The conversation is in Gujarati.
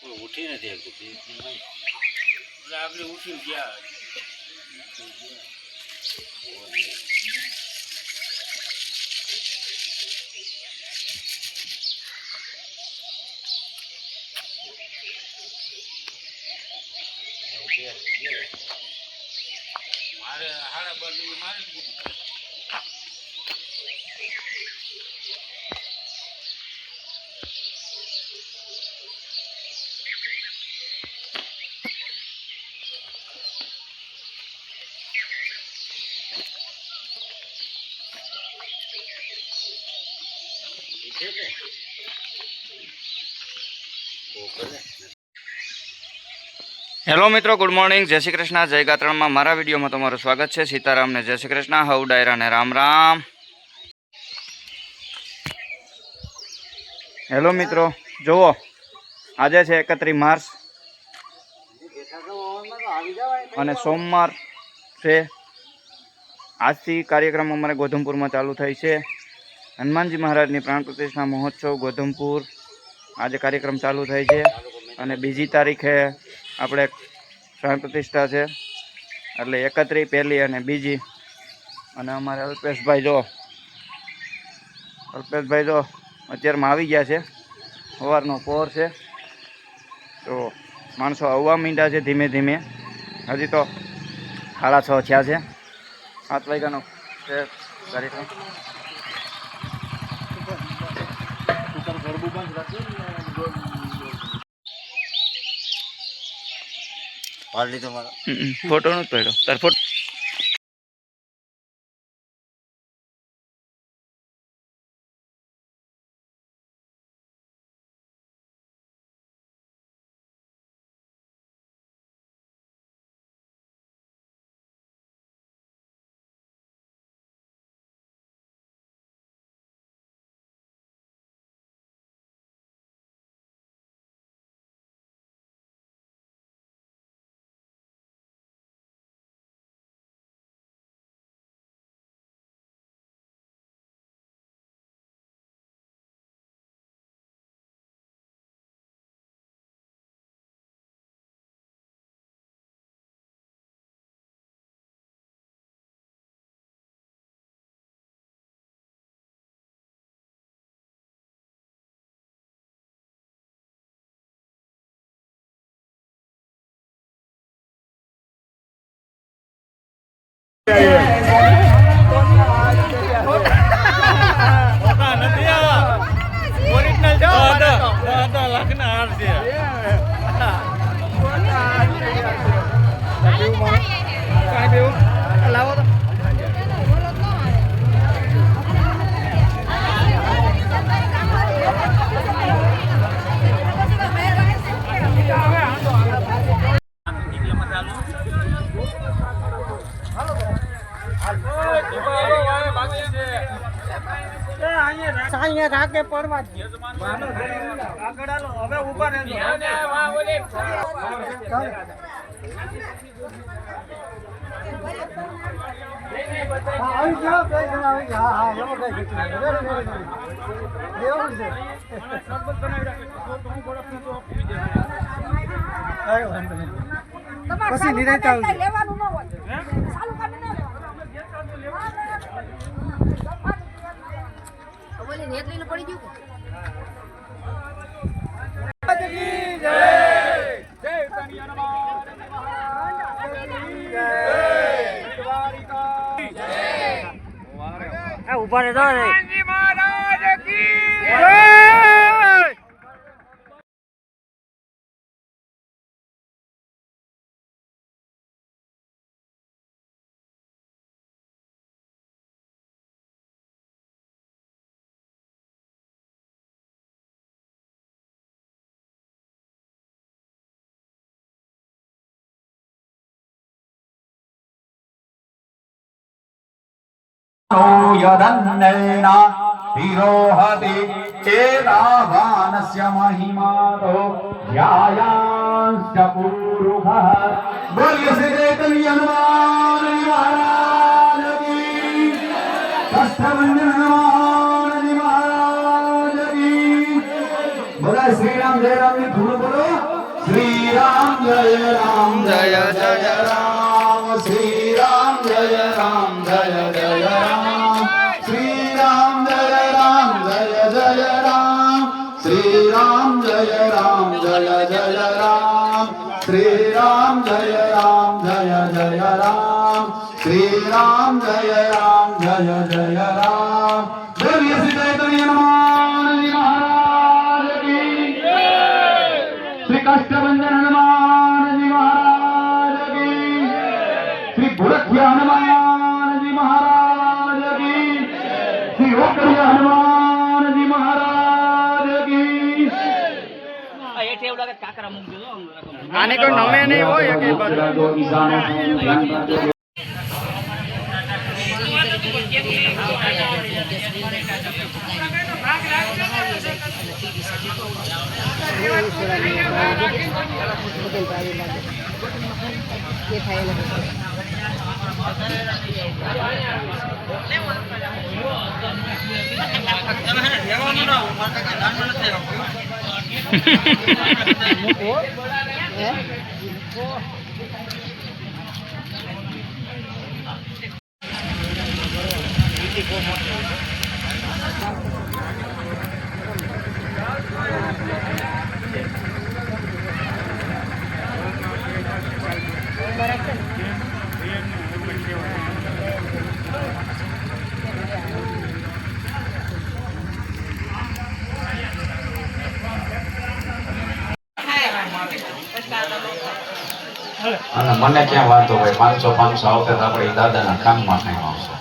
ઉઠી નથી આપણે ઉઠી ગયા મારે હાડા બાજુ મારે હેલો મિત્રો, ગુડ મોર્નિંગ, જય શ્રી કૃષ્ણ, જય ગાત્રણમાં મારા વિડીયોમાં તમારું સ્વાગત છે. સીતારામને જય શ્રી કૃષ્ણ, હવ ડાયરાને રામ રામ. હેલો મિત્રો, જુઓ આજે છે 31 માર્ચ અને સોમવાર છે. આજથી કાર્યક્રમ અમારે ગોધમપુરમાં ચાલુ થાય છે. હનુમાનજી મહારાજની પ્રાણ પ્રતિષ્ઠા મહોત્સવ ગોધમપુર આજે કાર્યક્રમ ચાલુ થાય છે અને બીજી તારીખે આપણે પ્રાણ પ્રતિષ્ઠા છે, એટલે 31 પહેલી અને બીજી. અને અમારે અલ્પેશભાઈ જો અત્યારમાં આવી ગયા છે. સવારનો પહોર છે તો માણસો આવવા માંડ્યા છે ધીમે ધીમે. હજી તો 6:30 થયા છે. 7 વાગ્યાનો છે કાર્યક્રમ. ફોટો નથી પડ્યો તાર ફોટો. રાકે પડવા હવે ઉભા રહેજો. પછી નિરાંત લેવાનું ન હોય. નેતલીને પડી ગયું ઉભા રહેજો. यदन्नेना विरोहति चेदावानस्य महिमातो ध्यायांश्च पुरुषः. बोलिए श्री चैतन्य हनुमान महाराज की. कष्टभंजन हनुमान महाराज की. बोला श्री राम जय राम की धूल बोलो. જય રામ જય જય રામ શ્રી રામ જય રામ જય જય રામ શ્રી રામ જય રામ જય જય રામ શ્રી રામ જય રામ જય જય રામ શ્રી રામ જય રામ જય જય રામ શ્રી રામ જય રામ જય જય રામ બોલીએ શ્રી ચૈતન્ય હનુમાનજી મહારાજ કી શ્રી કષ્ટભંજન હનુમાનજી મહારાજ કી શ્રી ભૂરખિયા હનુમાનજી મહારાજ કી શ્રી ઓકરિયા હનુમાનજી મહારાજ કી આને કોઈ નમે નહીં હોય કે અને મને ક્યાં વાંધો હોય 500 આવતે તો આપણે દાદાના કામમાં કાંઈ આવશે.